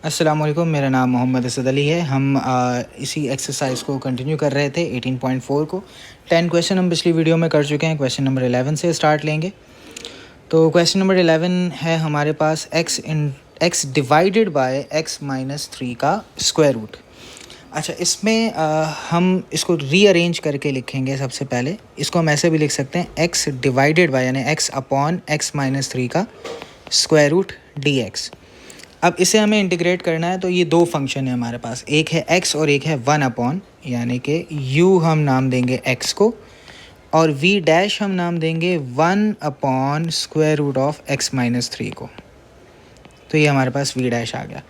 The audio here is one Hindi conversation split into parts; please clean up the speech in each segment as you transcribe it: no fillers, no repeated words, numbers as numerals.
अस्सलाम वालेकुम, मेरा नाम मोहम्मद असद अली है। हम इसी एक्सरसाइज को कंटिन्यू कर रहे थे 18.4 को। 10 क्वेश्चन हम पिछली वीडियो में कर चुके हैं। क्वेश्चन नंबर 11 से स्टार्ट लेंगे। तो क्वेश्चन नंबर 11 है हमारे पास x divided by x minus 3 का स्क्वायर रूट। अच्छा, इसमें हम इसको रीअरेंज करके लिखेंगे। सबसे पहले इसको हम ऐसे भी लिख सकते हैं, x डिवाइडेड बाय यानी x अपॉन x माइनस 3 का स्क्वायर रूट dx। अब इसे हमें इंटीग्रेट करना है, तो ये दो फंक्शन है हमारे पास, एक है x और एक है 1 अपॉन, यानी कि u हम नाम देंगे x को और v डैश हम नाम देंगे 1 upon square root of x minus 3 को। तो ये हमारे पास v डैश आ गया।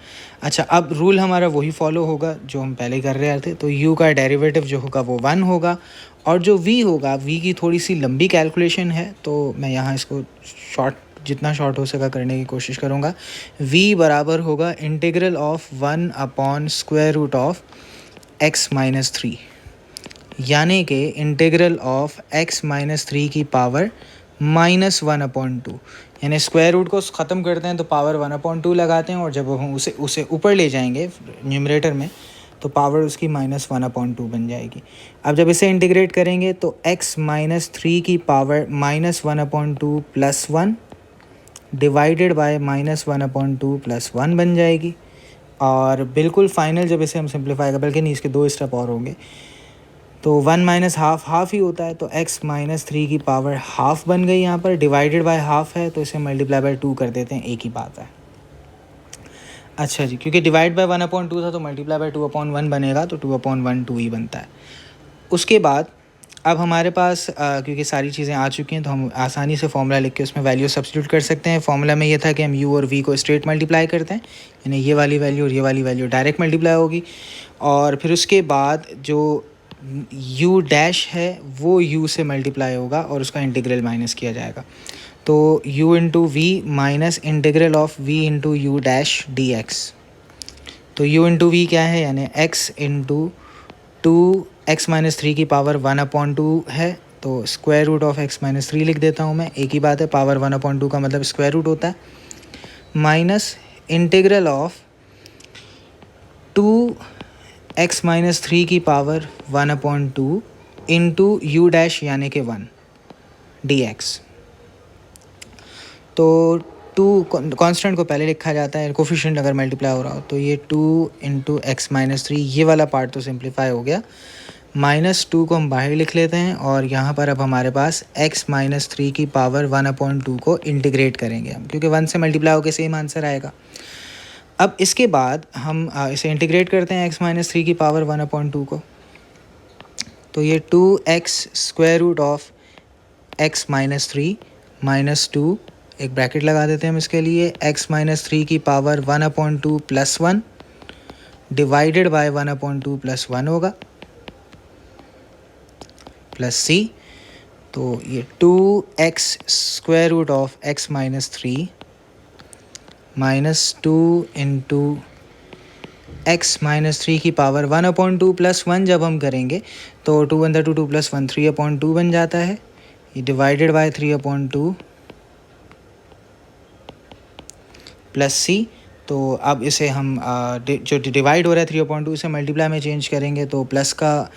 अच्छा, अब रूल हमारा वही फॉलो होगा जो हम पहले कर रहे थे। तो u का डेरिवेटिव जो होगा वो 1 होगा और जो v होगा, v की थोड़ी सी लंबी कैलकुलेशन है, तो मैं यहाँ इसको जितना शॉर्ट हो सका करने की कोशिश करूँगा। v बराबर होगा integral of 1 upon square root of x minus 3, यानी कि इंटीग्रल ऑफ x माइनस 3 की पावर माइनस 1 अपॉन 2। यानी स्क्वायर रूट को ख़त्म करते हैं तो पावर 1 अपॉन 2 लगाते हैं, और जब हम उसे ऊपर ले जाएंगे न्यूमरेटर में तो पावर उसकी माइनस 1 अपॉन 2 बन जाएगी। अब जब इसे इंटीग्रेट करेंगे तो x माइनस 3 की power minus 1 upon 2 plus 1 divided bye minus 1 upon 2 plus 1 बन जाएगी। और बिल्कुल फाइनल जब इसे हम सिंप्लीफाई कर, बल्कि नहीं, इसके दो स्टेप और होंगे, तो 1 माइनस हाफ ही होता है, तो x माइनस 3 की पावर हाफ बन गई। यहाँ पर डिवाइडेड बाय हाफ है तो इसे मल्टीप्लाई बाय 2 कर देते हैं, एक ही बात है। अच्छा जी, क्योंकि डिवाइड बाय 1 अपॉन 2 था तो मल्टीप्लाई बाय 2 अपॉन 1 बनेगा, तो 2 अपॉन 1 2 ही बनता है। उसके बाद अब हमारे पास क्योंकि सारी चीज़ें आ चुकी हैं तो हम आसानी से फॉर्मूला लिख के उसमें वैल्यू सब्स्टिट्यूट कर सकते हैं। फॉर्मूला में ये था कि हम u और v को स्ट्रेट मल्टीप्लाई करते हैं, यानी ये वाली वैल्यू और ये वाली वैल्यू डायरेक्ट मल्टीप्लाई होगी, और फिर उसके बाद जो u डैश है वो u से मल्टीप्लाई होगा और उसका इंटीग्रल माइनस किया जाएगा। तो u into V minus integral of v into U dash D X. तो u इंटू वी क्या है, यानी x इंटू 2x माइनस 3 की पावर 1 अपॉन 2 है, तो square root of x minus 3 लिख देता हूँ मैं, एक ही बात है। पावर 1 अपॉन 2 का मतलब स्क्वायर रूट होता है, minus integral of 2x minus 3 की power 1 upon 2 into U dash यानी कि 1 dx। तो 2 कांस्टेंट को पहले लिखा जाता है, कोफिशिएंट अगर मल्टीप्लाई हो रहा हो, तो ये 2 इंटू एक्स माइनस 3, ये वाला पार्ट तो सिंप्लीफाई हो गया। माइनस 2 को हम बाहर लिख लेते हैं और यहाँ पर अब हमारे पास x माइनस 3 की पावर 1 अपॉन 2 को इंटीग्रेट करेंगे हम, क्योंकि 1 से मल्टीप्लाई होकर सेम आंसर आएगा। अब इसके बाद हम इसे इंटीग्रेट करते हैं x माइनस 3 की पावर 1 अपॉन 2 को, तो ये 2x square root of x minus 3 minus 2, एक ब्रैकेट लगा देते हैं हम इसके लिए, x माइनस 3 की power 1 upon 2 plus 1 divided by 1 upon 2 plus 1 होगा, प्लस c। तो ये 2x square root of x minus 3 minus 2 into x minus 3 की पावर 1 अपॉन 2 प्लस 1 जब हम करेंगे तो 2 अंदर 2 2 प्लस 1 3 अपॉन 2 बन जाता है, ये divided by 3 upon 2 plus c। तो अब इसे हम जो डिवाइड हो रहा है 3 अपॉन 2 से मल्टीप्लाई में चेंज करेंगे तो प्लस का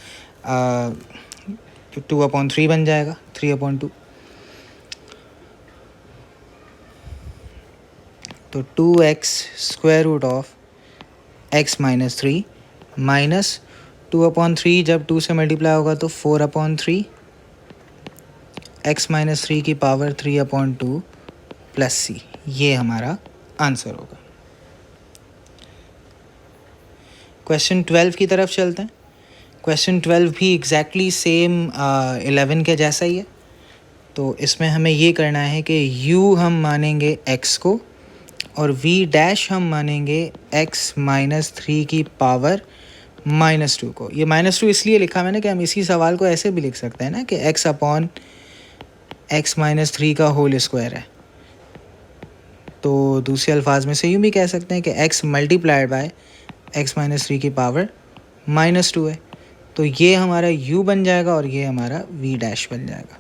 2 अपॉन 3 बन जाएगा, 3 अपॉन 2। तो 2x square root of x minus 3 minus 2 upon 3, जब 2 से मल्टीप्लाई होगा तो 4 अपॉन 3, x माइनस 3 की पावर 3 अपॉन 2 प्लस c, ये हमारा आंसर होगा। क्वेश्चन 12 की तरफ चलते हैं। क्वेश्चन 12 भी एग्जैक्टली सेम 11 के जैसा ही है। तो इसमें हमें ये करना है कि u हम मानेंगे x को और v डैश हम मानेंगे x माइनस 3 की पावर माइनस 2 को। ये माइनस 2 इसलिए लिखा मैंने कि हम इसी सवाल को ऐसे भी लिख सकते हैं ना कि x अपॉन x माइनस 3 का होल स्क्वायर है। तो दूसरे अल्फाज में से यूँ भी कह सकते हैं कि x multiplied by x minus 3 की पावर माइनस 2 है। तो ये हमारा u बन जाएगा और ये हमारा v डैश बन जाएगा।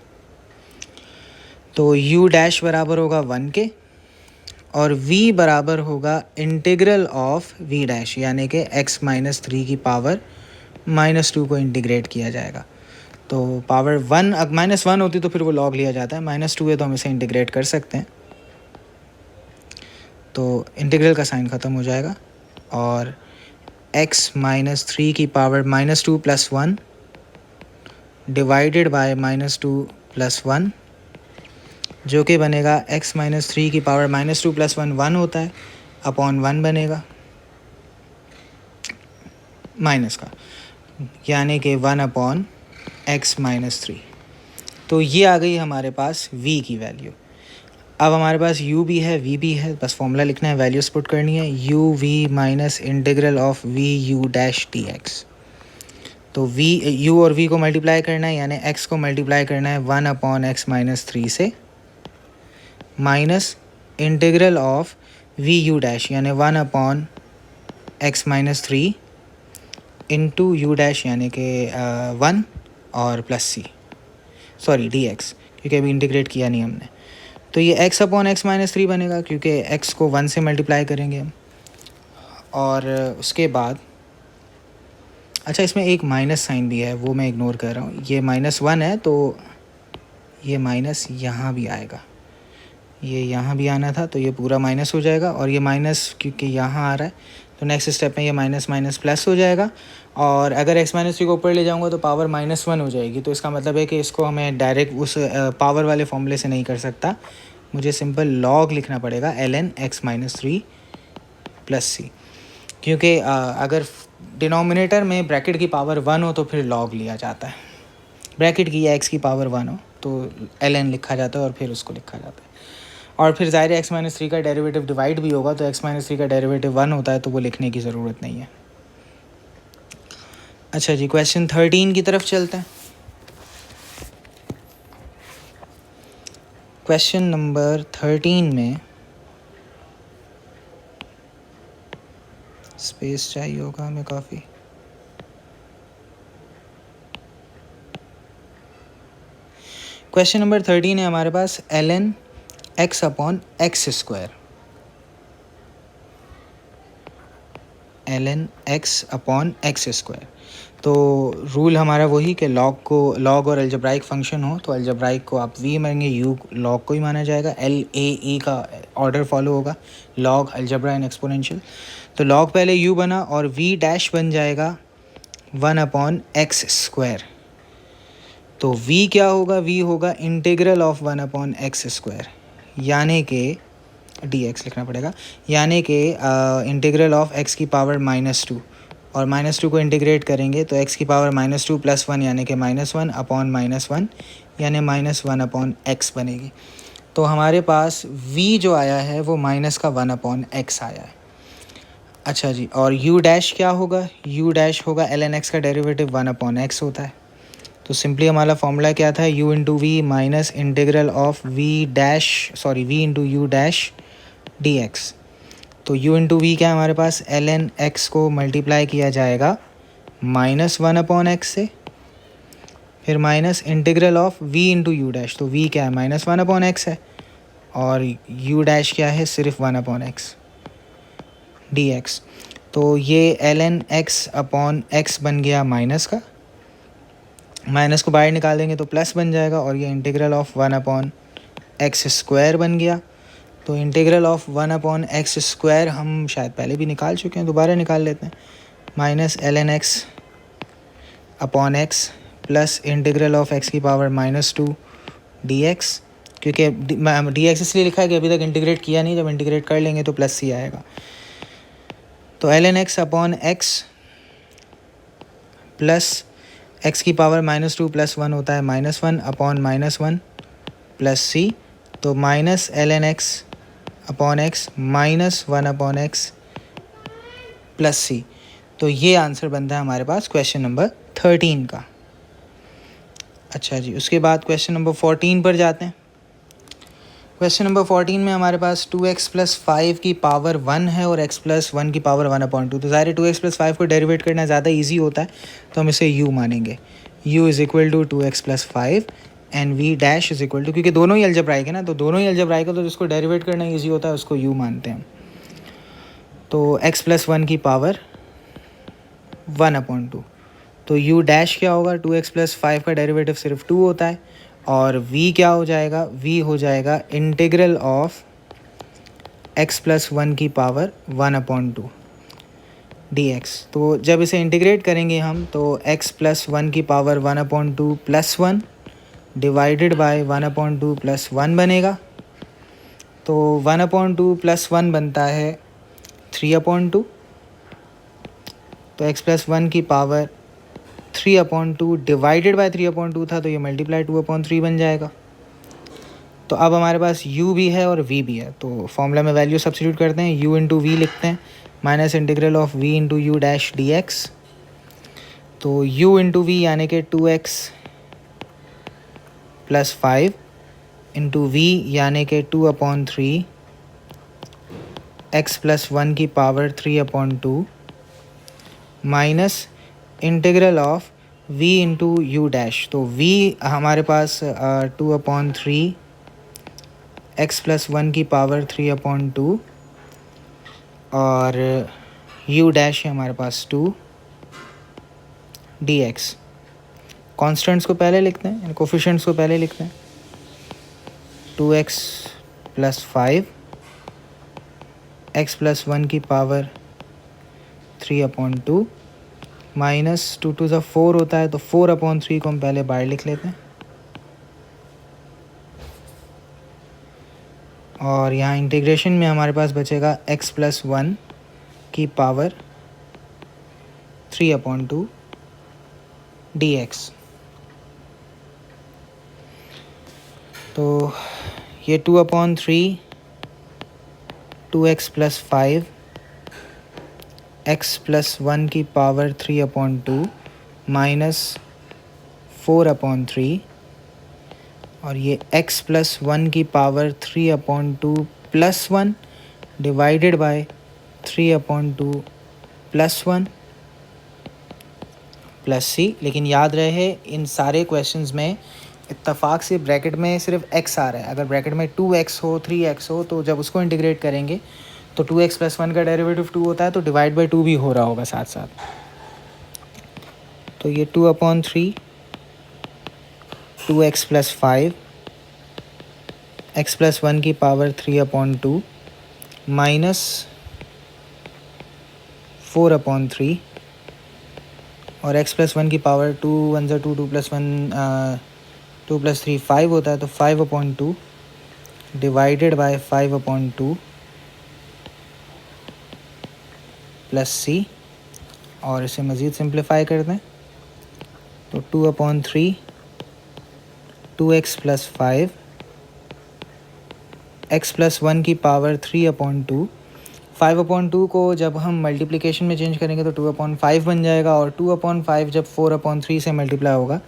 तो u डैश बराबर होगा 1 के, और v बराबर होगा इंटीग्रल ऑफ v डैश, यानी कि x माइनस 3 की पावर -2 को इंटीग्रेट किया जाएगा। तो पावर 1 अगर -1 होती तो फिर वो लॉग लिया जाता है, -2 है तो हम इसे इंटीग्रेट कर सकते हैं। तो इंटीग्रल का साइन ख़त्म हो जाएगा और x माइनस 3 की पावर -2 + 1 डिवाइडेड बाय -2 + 1, जो कि बनेगा x माइनस 3 की पावर -2 + 1 1 होता है, अपॉन 1 बनेगा माइनस का, यानी कि 1/x माइनस 3। तो ये आ गई हमारे पास v की वैल्यू। अब हमारे पास u भी है, v भी है, बस फॉर्मूला लिखना है, वैल्यूज पुट करनी है, u v minus integral of v u dash dx। तो v u और v को मल्टीप्लाई करना है, यानी x को मल्टीप्लाई करना है 1/x माइनस 3 से, minus integral of v u dash यानी 1/x minus 3 into U dash यानी कि 1 और प्लस c, सॉरी dx, क्योंकि अभी इंटीग्रेट किया नहीं हमने। तो ये x/x माइनस 3 बनेगा, क्योंकि x को 1 से मल्टीप्लाई करेंगे हम। और उसके बाद अच्छा, इसमें एक माइनस साइन भी है, वो मैं इग्नोर कर रहा हूँ। ये -1 है तो ये माइनस यहाँ भी आएगा, ये यहाँ भी आना था, तो ये पूरा माइनस हो जाएगा। और ये माइनस क्योंकि यहाँ आ रहा है तो नेक्स्ट स्टेप में ये माइनस माइनस प्लस हो जाएगा। और अगर x माइनस 3 को ऊपर ले जाऊँगा तो पावर -1 हो जाएगी। तो इसका मतलब है कि इसको हमें डायरेक्ट उस पावर वाले फॉर्मूले से नहीं कर सकता, मुझे सिंपल लॉग लिखना पड़ेगा ln x माइनस 3 + c, क्योंकि अगर डिनोमिनेटर में ब्रैकेट की पावर 1 हो तो फिर लॉग लिया जाता है, ब्रैकेट की या x की पावर 1 हो तो ln लिखा जाता है और फिर उसको लिखा जाता है। और फिर ज़ाहिर है x माइनस 3 का डेरिवेटिव डिवाइड भी होगा, तो x माइनस 3 का डेरिवेटिव 1 होता है, तो वो लिखने की ज़रूरत नहीं है। अच्छा जी, क्वेश्चन 13 की तरफ चलते हैं। क्वेश्चन नंबर 13 में स्पेस चाहिए होगा हमें काफ़ी। क्वेश्चन नंबर 13 है हमारे पास ln x/x², ln x/x²। तो रूल हमारा वही कि लॉग और अलजेब्राइक फंक्शन हो तो अलजेब्राइक को आप v मानेंगे, u लॉग को ही माना जाएगा, LAE का ऑर्डर फॉलो होगा, लॉग, अलजेब्रा एंड एक्सपोनेंशियल। तो लॉग पहले u बना और v डैश बन जाएगा 1/x²। तो v क्या होगा, v होगा इंटीग्रल ऑफ 1/x², यानी कि dx लिखना पड़ेगा, यानी कि इंटीग्रल ऑफ x की पावर -2, और -2 को इंटीग्रेट करेंगे तो x की पावर -2 + 1 यानी कि -1 अपॉन -1 यानी -1/x बनेगी। तो हमारे पास v जो आया है वो माइनस का 1/x आया है। अच्छा जी, और u डैश क्या होगा, u डैश होगा ln x का डेरिवेटिव 1/x होता है। तो सिंपली हमारा फॉर्मूला क्या था, u into V minus integral of v into U dash dx। तो u इंटू वी क्या है हमारे पास, ln x को मल्टीप्लाई किया जाएगा -1/x से, फिर minus integral of v into U dash. तो v क्या है, -1/x है, और u डैश क्या है, सिर्फ 1/x dx। तो ये ln x/x बन गया माइनस का, माइनस को बाहर निकाल देंगे तो प्लस बन जाएगा, और ये इंटीग्रल ऑफ 1/x² बन गया। तो इंटीग्रल ऑफ 1/x² हम शायद पहले भी निकाल चुके हैं, दोबारा निकाल लेते हैं, minus ln x/x plus integral of x की पावर -2 dx, क्योंकि dx इसलिए लिखा है कि अभी तक इंटीग्रेट किया नहीं, जब इंटीग्रेट कर लेंगे तो प्लस c आएगा। तो ln x/x प्लस x की पावर -2 + 1 होता है -1 अपॉन -1 प्लस c। तो minus ln x/x minus 1/x plus c। तो ये आंसर बनता है हमारे पास क्वेश्चन नंबर 13 का। अच्छा जी, उसके बाद क्वेश्चन नंबर 14 पर जाते हैं। क्वेश्चन नंबर 14 में हमारे पास 2x + 5 की पावर 1 है और x + 1 की पावर 1/2। तो ज़ाहिर 2x + 5 को डेरिवेट करना ज़्यादा इजी होता है, तो हम इसे u मानेंगे। u = 2x + 5 and V dash is equal to, क्योंकि दोनों ही अलजेब्राइक है ना, तो दोनों ही अलजेब्राइक है, तो जिसको डेरिवेट करना ईजी होता है उसको यू मानते हैं। तो x प्लस 1 की पावर 1/2, तो u डैश क्या होगा, 2x प्लस 5 का डेरिवेटिव सिर्फ 2 होता है, और v क्या हो जाएगा, v हो जाएगा इंटीग्रल ऑफ x प्लस 1 की पावर 1/2 dx। तो जब इसे इंटीग्रेट करेंगे हम तो x प्लस 1 की power 1/2 plus 1 divided bye 1/2 plus 1 बनेगा। तो 1/2 प्लस 1 बनता है 3/2, तो x प्लस 1 की पावर 3/2 डिवाइडेड बाय 3/2 था, तो ये मल्टीप्लाई 2/3 बन जाएगा। तो अब हमारे पास u भी है और v भी है, तो फॉर्मूला में वैल्यू सब्स्टिट्यूट करते हैं, u इंटू वी लिखते हैं, minus integral of v into U dash D X. तो u इंटू वी यानी कि 2x प्लस 5 इंटू वी यानी कि 2/3 x प्लस 1 की power 3/2 minus integral of v into U dash. तो v हमारे पास 2/3 x प्लस 1 की पावर 3/2 और u डैश है हमारे पास 2 dx। कॉन्स्टेंट्स को पहले लिखते हैं, कोफिशिएंट्स को पहले लिखते हैं। 2x प्लस 5 x प्लस 1 की पावर 3/2 माइनस 2 2 4 होता है, तो 4/3 को हम पहले बाहर लिख लेते हैं, और यहाँ इंटीग्रेशन में हमारे पास बचेगा x प्लस 1 की पावर 3/2 dx। तो ये 2/3 2x प्लस 5 x प्लस 1 की पावर 3/2 माइनस 4/3, और ये x प्लस 1 की power 3/2 plus 1 divided by 3/2 plus 1 plus C. लेकिन याद रहे इन सारे क्वेश्चंस में इत्तेफाक से ब्रैकेट में सिर्फ x आ रहा है। अगर ब्रैकेट में 2x हो 3x हो तो जब उसको इंटीग्रेट करेंगे तो 2x प्लस 1 का डेरिवेटिव 2 होता है, तो डिवाइड बाय 2 भी हो रहा होगा साथ साथ। तो ये 2/3 2x प्लस 5 x प्लस 1 की पावर 3/2 माइनस 4/3, और x प्लस 1 की पावर 2 1 2 2 प्लस 1 2 प्लस 3 5 होता है, तो 5/2 डिवाइडेड बाय 5/2 प्लस सी। और इसे मज़ीद सिंप्लीफाई कर दें तो 2/3 2x प्लस 5 x प्लस 1 की पावर 3/2। 5/2 को जब हम मल्टीप्लिकेशन में चेंज करेंगे तो 2/5 बन जाएगा, और 2/5 जब 4/3 से मल्टीप्लाई होगा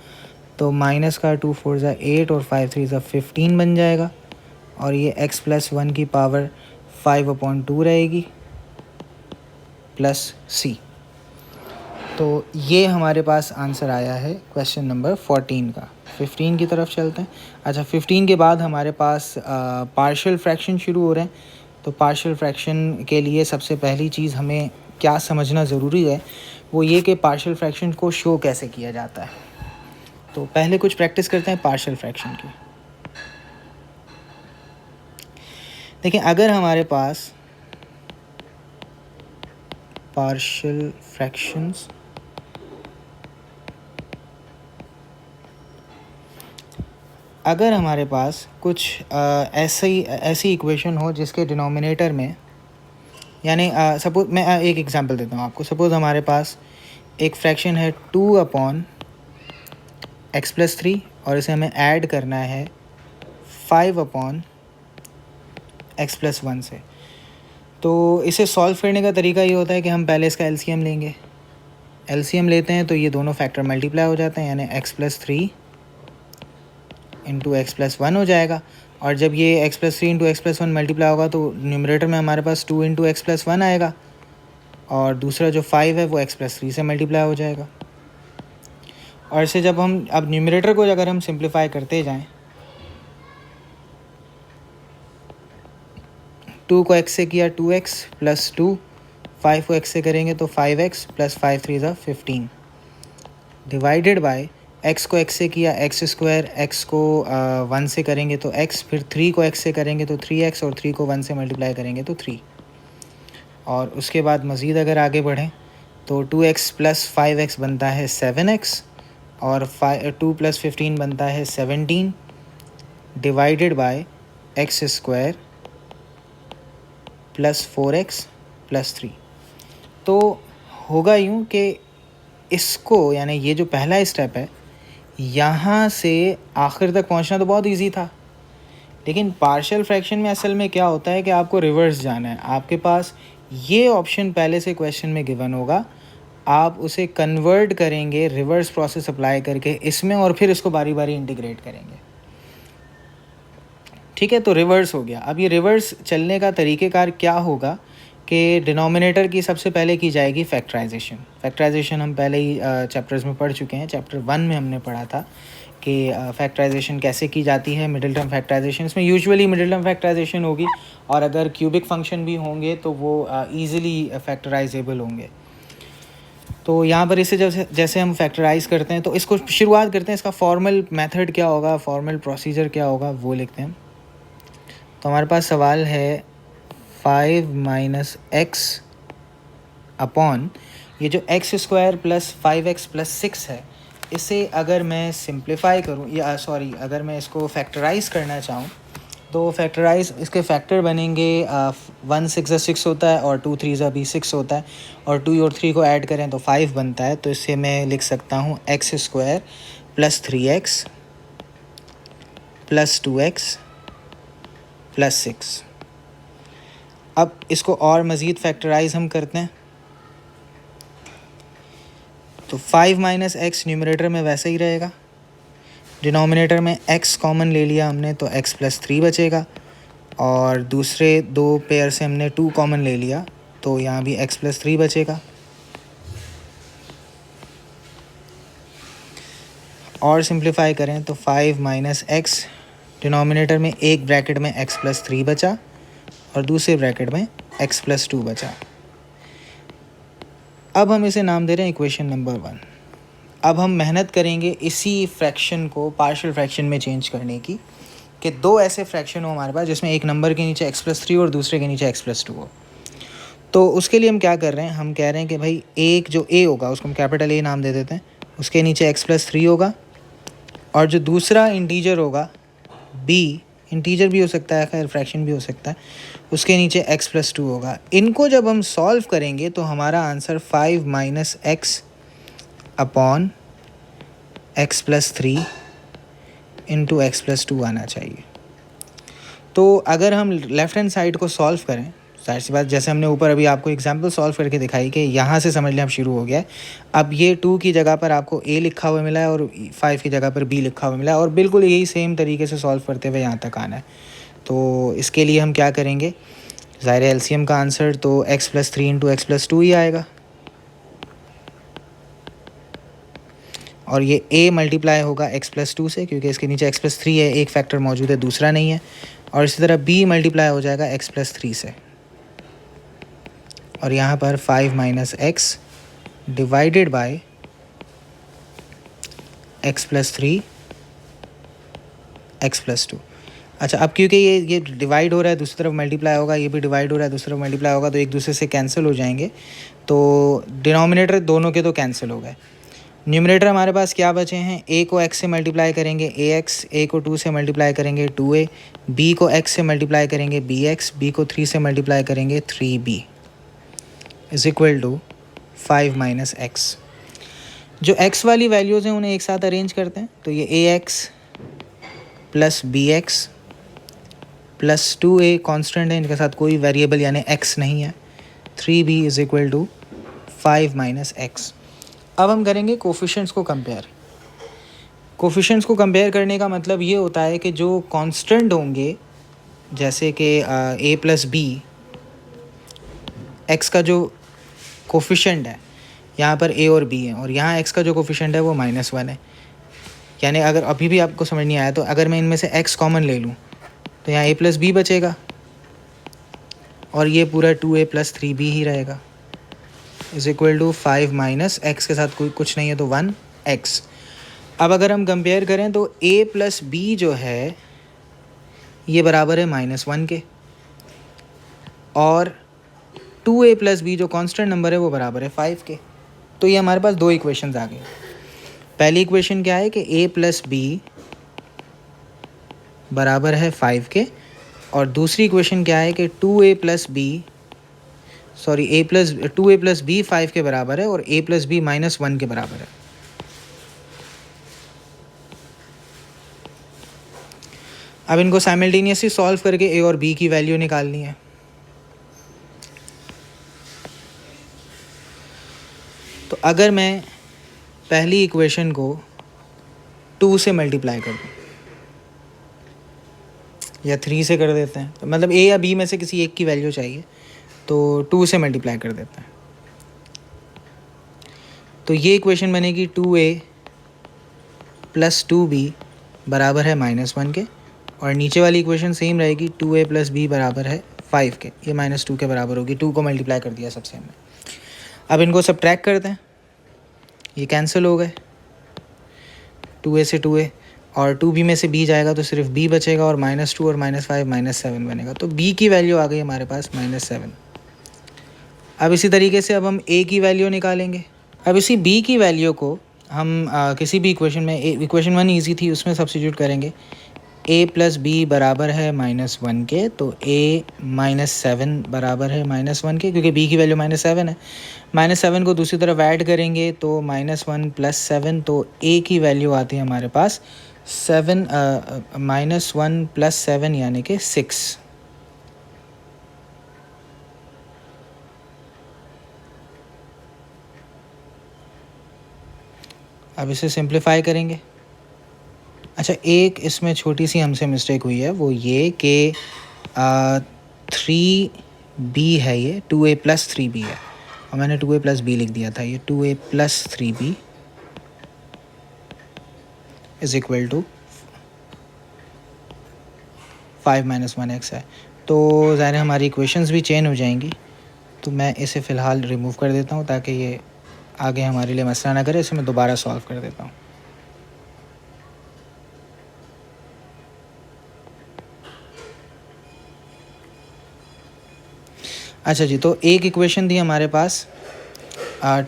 तो माइनस का 2 4 ज़ा 8 और 5 3 ज़ा 15 बन जाएगा, और ये x प्लस 1 की पावर 5/2 रहेगी प्लस सी। तो ये हमारे पास आंसर आया है क्वेश्चन नंबर 14 का। 15 की तरफ चलते हैं। अच्छा, 15 के बाद हमारे पास पार्शियल फ्रैक्शन शुरू हो रहे हैं। तो पार्शियल फ्रैक्शन के लिए सबसे पहली चीज़ हमें क्या समझना ज़रूरी है वो ये कि पार्शियल फ्रैक्शन को शो कैसे किया जाता है। तो पहले कुछ प्रैक्टिस करते हैं पार्शियल फ्रैक्शन की। देखिए, अगर हमारे पास पार्शियल फ्रैक्शंस अगर हमारे पास कुछ ऐसी इक्वेशन हो जिसके डिनोमिनेटर में, यानी सपोज मैं एक एग्जांपल देता हूँ आपको। सपोज़ हमारे पास एक फ्रैक्शन है 2/x प्लस 3 और इसे हमें ऐड करना है 5/x प्लस 1 से। तो इसे सॉल्व करने का तरीका ये होता है कि हम पहले इसका एलसीएम लेंगे। एलसीएम लेते हैं तो ये दोनों फैक्टर मल्टीप्लाई हो जाते हैं, यानी x plus 3 into x plus 1 हो जाएगा। और जब ये x plus 3 into x plus 1 multiply होगा तो न्यूमरेटर में हमारे पास 2 इंटू एक्स प्लस 1 आएगा, और दूसरा जो 5 है वो x प्लस 3 से मल्टीप्लाई हो जाएगा। और इसे जब हम अब न्यूमरेटर को अगर हम सिंप्लीफाई करते जाएं, 2 को x से किया 2x प्लस 2, 5 को x से करेंगे तो 5x प्लस 5 3 ज़ा 15 डिवाइडेड बाय x को x से किया x स्क्वायर, x को 1 से करेंगे तो x, फिर 3 को x से करेंगे तो 3x और 3 को 1 से मल्टीप्लाई करेंगे तो 3। और उसके बाद मज़ीद अगर आगे बढ़ें तो 2x प्लस 5x बनता है 7x और 2 प्लस 15 बनता है 17 divided by x square plus 4x plus 3। तो होगा यूँ कि इसको, यानी ये जो पहला स्टेप है, यहाँ से आखिर तक पहुँचना तो बहुत इजी था, लेकिन पार्शियल फ्रैक्शन में असल में क्या होता है कि आपको रिवर्स जाना है। आपके पास ये ऑप्शन पहले से क्वेश्चन में गिवन होगा, आप उसे कन्वर्ट करेंगे रिवर्स प्रोसेस अप्लाई करके इसमें, और फिर इसको बारी बारी इंटीग्रेट करेंगे। ठीक है, तो रिवर्स हो गया। अब ये रिवर्स चलने का तरीक़ेकार क्या होगा कि डिनोमिनेटर की सबसे पहले की जाएगी फैक्टराइजेशन। फैक्टराइजेशन हम पहले ही चैप्टर्स में पढ़ चुके हैं। चैप्टर 1 में हमने पढ़ा था कि फैक्टराइजेशन कैसे की जाती है, मिडिल टर्म फैक्टराइजेशन। इसमें यूजुअली मिडिल टर्म फैक्टराइजेशन होगी, और अगर क्यूबिक फंक्शन भी होंगे तो वो ईज़िली फैक्टराइजेबल होंगे। तो यहाँ पर इसे जैसे हम फैक्टराइज़ करते हैं तो इसको शुरुआत करते हैं। इसका फॉर्मल मेथड क्या होगा, फॉर्मल प्रोसीजर क्या होगा, वो लिखते हैं। तो हमारे पास सवाल है 5 माइनस एक्स अपॉन ये जो x square plus 5x plus 6 है, इसे अगर मैं सिंप्लीफाई करूँ, या सॉरी, अगर मैं इसको फैक्टराइज़ करना चाहूँ तो फैक्टराइज़ इसके फैक्टर बनेंगे 1 6 6 होता है, और 2 3 भी 6 होता है, और 2 और 3 को ऐड करें तो 5 बनता है। तो इससे मैं लिख सकता हूँ x square plus 3x plus 2x plus 6। अब इसको और मज़ीद फैक्टराइज़ हम करते हैं तो 5 माइनस एक्स न्यूमरेटर में वैसे ही रहेगा, डिनोमिनेटर में x कॉमन ले लिया हमने तो x प्लस 3 बचेगा, और दूसरे दो पेयर से हमने 2 कॉमन ले लिया तो यहाँ भी x प्लस 3 बचेगा। और सिंप्लीफाई करें तो 5 माइनस एक्स, डिनोमिनेटर में एक ब्रैकेट में x प्लस 3 बचा और दूसरे ब्रैकेट में x प्लस 2 बचा। अब हम इसे नाम दे रहे हैं इक्वेशन नंबर 1। अब हम मेहनत करेंगे इसी फ्रैक्शन को पार्शियल फ्रैक्शन में चेंज करने की, कि दो ऐसे फ्रैक्शन हो हमारे पास जिसमें एक नंबर के नीचे x प्लस 3 और दूसरे के नीचे x प्लस 2 हो। तो उसके लिए हम क्या कर रहे हैं, हम कह रहे हैं कि भाई एक जो a होगा उसको हम कैपिटल A नाम दे देते हैं, उसके नीचे x प्लस 3 होगा, और जो दूसरा इंटीजर होगा b, इंटीजर भी हो सकता है, खैर फ्रैक्शन भी हो सकता है, उसके नीचे x प्लस 2 होगा। इनको जब हम सॉल्व करेंगे तो हमारा answer 5 minus x upon x plus 3 into x plus 2 आना चाहिए। तो अगर हम लेफ़्ट हैंड साइड को सॉल्व करें, जाहिर सी बात जैसे हमने ऊपर अभी आपको एग्जांपल सॉल्व करके दिखाई कि यहाँ से समझ लें अब शुरू हो गया है। अब ये 2 की जगह पर आपको a लिखा हुआ मिला है और 5 की जगह पर b लिखा हुआ मिला है, और बिल्कुल यही सेम तरीके से सॉल्व करते हुए यहाँ तक आना है। तो इसके लिए हम क्या करेंगे, ज़ाहिर है एलसीएम का आंसर तो x plus 3 into x plus 2 ही आएगा, और ये a मल्टीप्लाई होगा x प्लस 2 से, क्योंकि इसके नीचे x प्लस 3 है, एक फैक्टर मौजूद है दूसरा नहीं है, और इसी तरह b मल्टीप्लाई हो जाएगा x प्लस 3 से, और यहाँ पर 5 minus x divided by x plus 3 x plus 2। अच्छा, अब क्योंकि ये डिवाइड हो रहा है, दूसरी तरफ मल्टीप्लाई होगा, ये भी डिवाइड हो रहा है, दूसरी तरफ मल्टीप्लाई होगा, तो एक दूसरे से कैंसिल हो जाएंगे, तो डिनोमिनेटर दोनों के तो कैंसिल हो गए। न्यूमरेटर हमारे पास क्या बचे हैं, a को x से मल्टीप्लाई करेंगे ax, a को 2 से मल्टीप्लाई करेंगे 2a, b को x से मल्टीप्लाई करेंगे bx, b को 3 से मल्टीप्लाई करेंगे 3b is equal to 5 minus X. जो x वाली वैल्यूज़ हैं उन्हें एक साथ अरेंज करते हैं, तो ये ax plus bx plus 2a constant है, इनके साथ कोई वेरिएबल यानी x नहीं है, 3b is equal to 5 minus X. अब हम करेंगे कोफिशिएंट्स को कंपेयर। कोफिशिएंट्स को कंपेयर करने का मतलब ये होता है कि जो कांस्टेंट होंगे, जैसे कि a प्लस बी, एक्स का जो कोफिशिएंट है, यहाँ पर a और b है और यहाँ x का जो कोफिशिएंट है वो -1 है। यानी अगर अभी भी आपको समझ नहीं आया तो अगर मैं इनमें से x कॉमन ले लूँ तो यहाँ a + b बचेगा और ये पूरा 2a + 3b ही रहेगा = 5 - x के साथ कोई कुछ नहीं है तो 1x। अब अगर हम कंपेयर करें तो a + b जो है ये बराबर है -1 के और 2a + b जो कांस्टेंट नंबर है वो बराबर है 5 के। तो ये हमारे पास दो इक्वेशंस आ गए। पहली इक्वेशन क्या है कि a + b बराबर है 5 के और दूसरी इक्वेशन क्या है कि 2a + b 5 के बराबर है और a + b -1 के बराबर है। अब इनको साइमल्टेनियसली सॉल्व करके a और b की वैल्यू निकालनी है। तो अगर मैं पहली इक्वेशन को 2 से मल्टीप्लाई कर दूँ या 3 से कर देते हैं, तो मतलब a या b में से किसी एक की वैल्यू चाहिए तो 2 से मल्टीप्लाई कर देते हैं। तो ये इक्वेशन बनेगी 2a + 2b बराबर है -1 के और नीचे वाली इक्वेशन सेम रहेगी 2a + b बराबर है 5 के। ये -2 के बराबर होगी, 2 को मल्टीप्लाई कर दिया सबसे हमने। अब इनको सब्ट्रैक्ट करते हैं, ये कैंसिल हो गए 2a से 2a और 2b में से b जाएगा तो सिर्फ b बचेगा और -2 और -5 -7 बनेगा। तो b की वैल्यू आ गई हमारे पास -7। अब इसी तरीके से अब हम a की वैल्यू निकालेंगे। अब इसी b की वैल्यू को हम किसी भी इक्वेशन में, इक्वेशन 1 ईजी थी उसमें सब्स्टिट्यूट करेंगे। a + b बराबर है -1 के तो a -7 बराबर है -1 के, क्योंकि b की वैल्यू -7 है। -7 को दूसरी तरफ ऐड करेंगे तो -1 + 7 तो a की वैल्यू आती है हमारे पास -1 + 7 यानी कि 6। अब इसे सिंप्लीफाई करेंगे। अच्छा, एक इसमें छोटी सी हमसे मिस्टेक हुई है, वो ये कि 3b है, ये 2a + 3b है और मैंने 2a + b लिख दिया था। ये 2a + 3b = 5 - 1x है। तो ज़ाहिर है हमारी इक्वेशंस भी चेंज हो जाएंगी, तो मैं इसे फ़िलहाल रिमूव कर देता हूँ ताकि ये आगे हमारे लिए मसला ना करे। इसे मैं दोबारा सॉल्व कर देता हूँ। अच्छा जी, तो एक इक्वेशन थी हमारे पास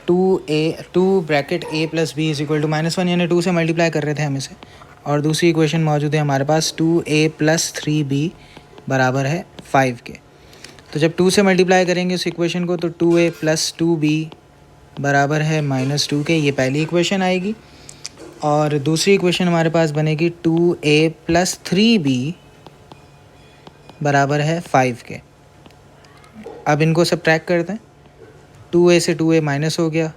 2 ब्रैकेट a + b = -1 यानी 2 से मल्टीप्लाई कर रहे थे हम इसे, और दूसरी इक्वेशन मौजूद है हमारे पास 2a + 3b बराबर है 5 के। तो जब 2 से मल्टीप्लाई करेंगे उस इक्वेशन को तो 2a + 2b बराबर है -2 के, ये पहली इक्वेशन आएगी। और दूसरी इक्वेशन हमारे पास बनेगी 2a + 3b बराबर है 5 के। अब इनको सब्ट्रैक्ट करते हैं, 2a से 2a माइनस हो गया,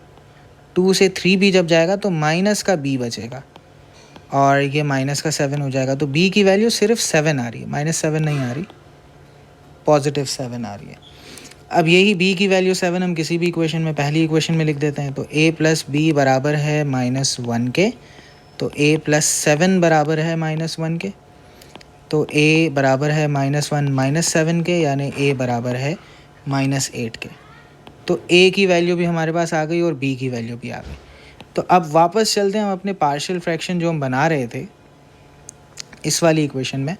2 से 3b जब जाएगा तो माइनस का b बचेगा और ये -7 हो जाएगा। तो b की वैल्यू सिर्फ 7 आ रही है, -7 नहीं आ रही, +7 आ रही है। अब यही b की वैल्यू 7 हम किसी भी इक्वेशन में, पहली इक्वेशन में लिख देते हैं। तो a + b बराबर है -1 के, तो a + 7 बराबर है -1 के, तो a बराबर है -1 - 7 के, यानी a बराबर है -8 के। तो a की वैल्यू भी हमारे पास आ गई और b की वैल्यू भी आ गई। तो अब वापस चलते हैं हम अपने पार्शियल फ्रैक्शन जो हम बना रहे थे इस वाली इक्वेशन में।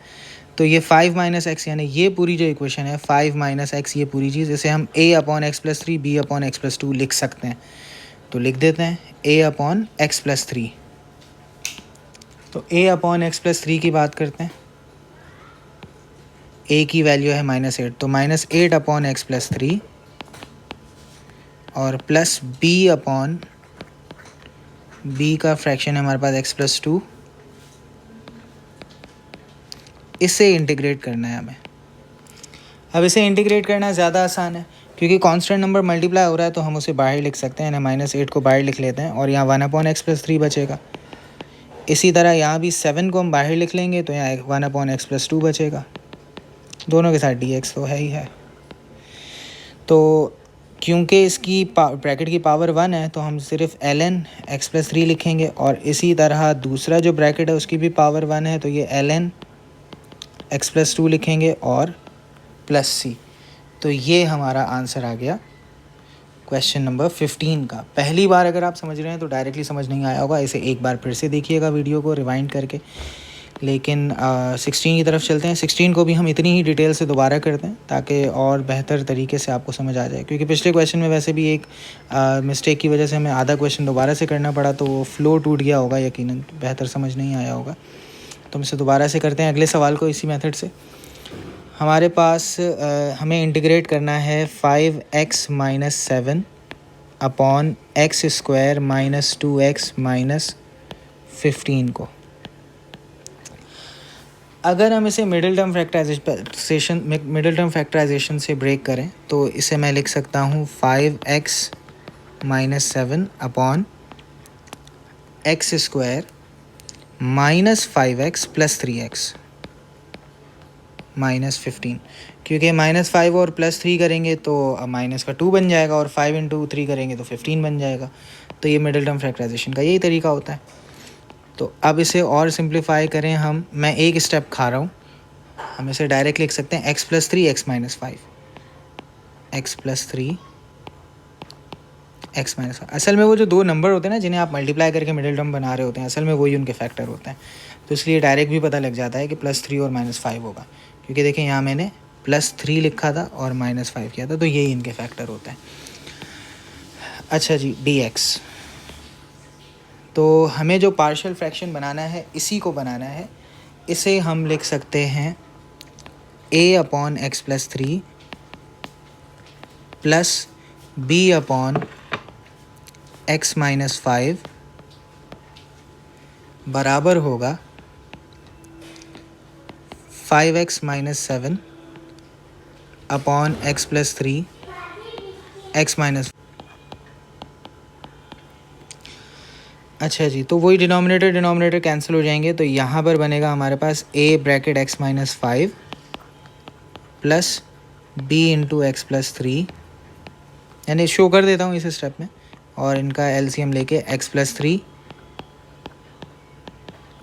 तो ये 5 - x यानी ये पूरी जो इक्वेशन है 5 - x, ये पूरी चीज़, इसे हम a/x + 3 b/x + 2 लिख सकते हैं। तो लिख देते हैं a/x + 3। तो a/x + 3 की बात करते हैं। a की वैल्यू है -8, तो -8/x + 3 और प्लस b का फ्रैक्शन है हमारे पास x + 2। इसे इंटीग्रेट करना है हमें। अब इसे इंटीग्रेट करना ज़्यादा आसान है, क्योंकि कांस्टेंट नंबर मल्टीप्लाई हो रहा है तो हम उसे बाहर लिख सकते हैं, यानी -8 को बाहर लिख लेते हैं और यहाँ 1/x + 3 बचेगा। इसी तरह यहाँ भी 7 को हम बाहर लिख लेंगे तो यहाँ 1/x + 2 बचेगा। दोनों के साथ dx तो है ही है। तो क्योंकि इसकी ब्रैकेट की पावर 1 है तो हम सिर्फ ln x प्लस 3 लिखेंगे, और इसी तरह दूसरा जो ब्रैकेट है उसकी भी पावर 1 है तो ये ln x प्लस 2 लिखेंगे और प्लस c। तो ये हमारा आंसर आ गया क्वेश्चन नंबर 15 का। पहली बार अगर आप समझ रहे हैं तो डायरेक्टली समझ नहीं आया होगा, इसे एक बार फिर से देखिएगा वीडियो को रिवाइंड करके। लेकिन 16 की तरफ चलते हैं। 16 को भी हम इतनी ही डिटेल से दोबारा करते हैं ताकि और बेहतर तरीके से आपको समझ आ जाए, क्योंकि पिछले क्वेश्चन में वैसे भी एक मिस्टेक की वजह से हमें आधा क्वेश्चन दोबारा से करना पड़ा, तो वो फ्लो टूट गया होगा, यकीनन बेहतर समझ नहीं आया होगा। तो हम इसे दोबारा से करते हैं अगले सवाल को इसी मेथड से। हमारे पास हमें इंटीग्रेट करना है 5x minus 7 upon x square minus 2x minus 15 को। अगर हम इसे मिडिल टर्म फैक्टराइजेशन से ब्रेक करें तो इसे मैं लिख सकता हूँ 5x minus 7 upon x square minus 5x plus 3x minus 15, क्योंकि माइनस 5 और प्लस 3 करेंगे तो माइनस का 2 बन जाएगा, और 5 इंटू 3 करेंगे तो 15 बन जाएगा। तो ये मिडिल टर्म फैक्टराइजेशन का यही तरीका होता है। तो अब इसे और सिंप्लीफाई करें हम, मैं एक स्टेप खा रहा हूँ, हम इसे डायरेक्ट लिख सकते हैं x plus 3 x minus 5, x plus 3 x minus 5। असल में वो जो दो नंबर होते हैं ना जिन्हें आप मल्टीप्लाई करके मिडिल टर्म बना रहे होते हैं, असल में वही उनके फैक्टर होते हैं। तो इसलिए डायरेक्ट भी पता लग जाता है कि प्लस 3 और माइनस 5 होगा, क्योंकि देखें यहाँ मैंने प्लस 3 लिखा था और माइनस 5 किया था, तो यही इनके फैक्टर होते हैं। अच्छा जी, dx। तो हमें जो पार्शियल फ्रैक्शन बनाना है इसी को बनाना है। इसे हम लिख सकते हैं a upon x plus 3 plus b upon x minus 5 बराबर होगा 5x minus 7 upon x plus 3 X minus. अच्छा जी, तो वही डिनोमिनेटर कैंसिल हो जाएंगे, तो यहाँ पर बनेगा हमारे पास a bracket x minus 5 plus b into x plus 3, यानी शो कर देता हूँ इस स्टेप में, और इनका एलसीएम लेके x plus 3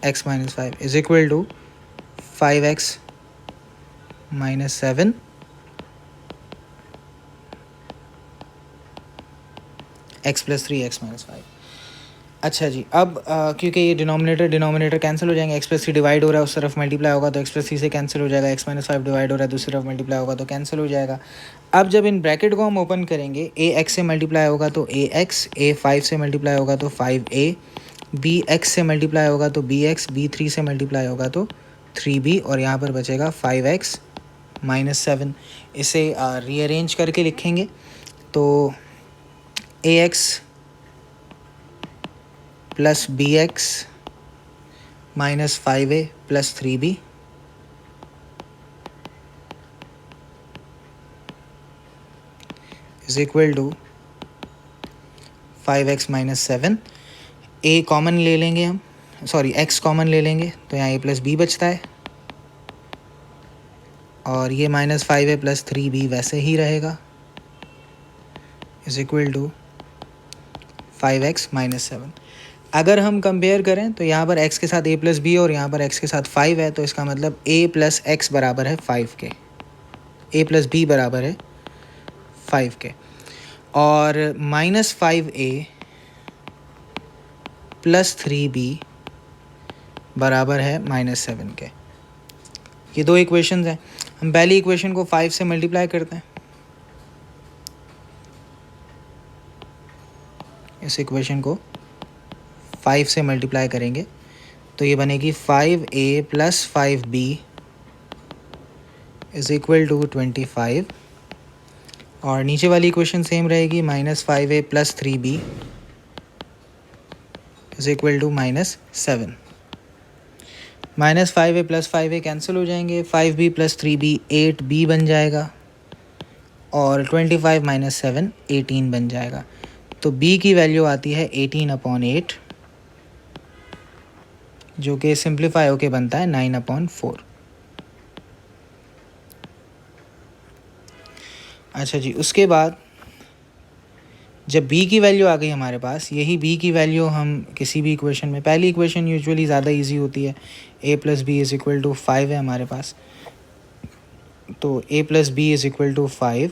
X minus 5 is equal to 5x minus 7 X plus 3 X minus 5। अच्छा जी, अब क्योंकि ये डिनोमिनेटर कैंसिल हो जाएंगे, एक्स प्लस 3 डिवाइड हो रहा है उस तरफ मल्टीप्लाई होगा तो एक्स प्लस 3 से कैंसिल हो जाएगा, एक्स माइनस 5 डिवाइड हो रहा है दूसरी तरफ मल्टीप्लाई होगा तो कैंसिल हो जाएगा। अब जब इन ब्रैकेट को हम ओपन करेंगे, ए एक्स से मल्टीप्लाई होगा तो ए एक्स, ए 5 से मल्टीप्लाई होगा तो 5a, बी एक्स से मल्टीप्लाई होगा तो बी एक्स, बी 3 से मल्टीप्लाई होगा तो 3b, और यहाँ पर बचेगा 5x माइनस 7। इसे रीअरेंज करके लिखेंगे तो A X plus B X minus 5a plus 3b is equal to 5x minus 7। a common ले लेंगे हम, सॉरी x कॉमन ले लेंगे तो यहाँ a प्लस b बचता है, और ये माइनस 5a प्लस 3b वैसे ही रहेगा, is equal to 5x minus 7। अगर हम कंपेयर करें तो यहाँ पर x के साथ a प्लस बी और यहाँ पर x के साथ 5 है, तो इसका मतलब a प्लस x बराबर है 5 के, a प्लस b बराबर है 5 के, और माइनस 5a प्लस 3b बराबर है माइनस 7 के। ये दो इक्वेशंस हैं। हम पहली इक्वेशन को 5 से मल्टीप्लाई करते हैं, इस इक्वेशन को 5 से मल्टीप्लाई करेंगे तो ये बनेगी 5a plus 5b is equal to 25, और नीचे वाली इक्वेशन सेम रहेगी, minus 5a plus 3b is equal to minus 7। Minus 5a plus 5a cancel हो जाएंगे, 5b प्लस 3b 8b बन जाएगा, और 25 माइनस 7 18 बन जाएगा। तो b की वैल्यू आती है 18/8, जो कि सिंप्लीफाई होके बनता है 9/4। अच्छा जी, उसके बाद जब b की वैल्यू आ गई हमारे पास, यही b की वैल्यू हम किसी भी इक्वेशन में, पहली इक्वेशन यूजुअली ज़्यादा इजी होती है, a + b = 5 है हमारे पास, तो a + b = 5,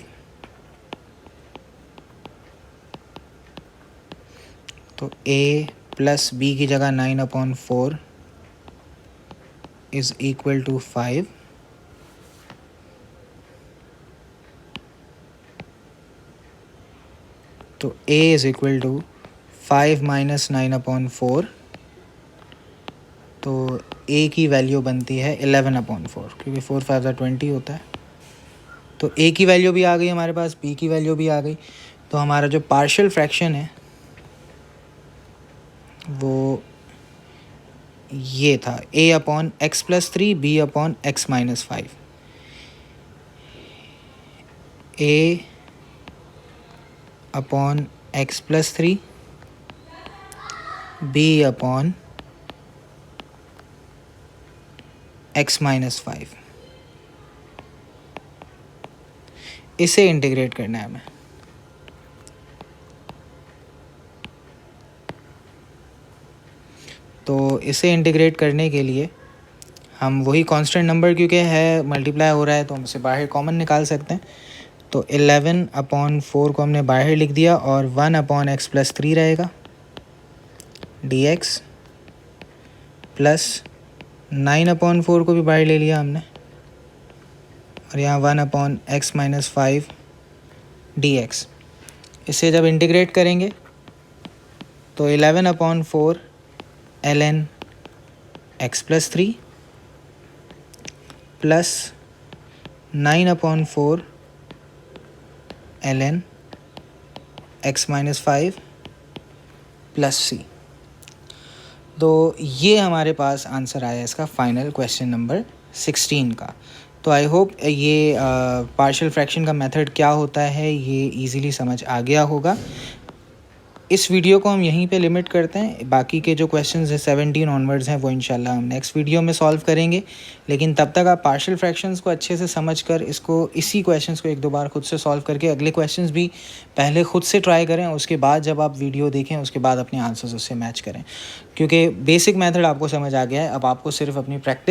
तो a + b की जगह 9/4 = 5, तो a = 5 - 9/4, तो a की वैल्यू बनती है 11/4, क्योंकि 4 5 20 होता है। तो a की वैल्यू भी आ गई हमारे पास, b की वैल्यू भी आ गई, तो हमारा जो पार्शियल फ्रैक्शन है वो ये था a/x + 3 b/x - 5, a/x + 3 b/x - 5, इसे इंटीग्रेट करना है हमें। तो इसे इंटीग्रेट करने के लिए हम वही कांस्टेंट नंबर, क्योंकि है मल्टीप्लाई हो रहा है, तो हम इसे बाहर कॉमन निकाल सकते हैं। तो 11/4 को हमने बाहर लिख दिया और 1/x + 3 रहेगा dx, प्लस 9/4 को भी बाहर ले लिया हमने, और यहाँ 1/x - 5 dx। इसे जब इंटीग्रेट करेंगे तो 11/4 ln x + 3 plus 9/4 ln x - 5 plus c। तो ये हमारे पास आंसर आया इसका फाइनल क्वेश्चन नंबर 16 का। तो आई होप ये पार्शियल फ्रैक्शन का मेथड क्या होता है ये इजीली समझ आ गया होगा। इस वीडियो को हम यहीं पे लिमिट करते हैं, बाकी के जो क्वेश्चंस हैं 17 ऑनवर्ड्स हैं वो इंशाल्लाह हम नेक्स्ट वीडियो में सॉल्व करेंगे। लेकिन तब तक आप पार्शियल फ्रैक्शंस को अच्छे से समझकर इसी क्वेश्चंस को 1-2 बार खुद से सॉल्व करके अगले क्वेश्चंस भी पहले खुद से ट्राई करें, उसके बाद जब आप वीडियो देखें उसके बाद अपने आंसर्स उससे मैच करें, क्योंकि बेसिक मेथड आपको समझ आ गया है। अब आपको सिर्फ अपनी प्रैक्टिस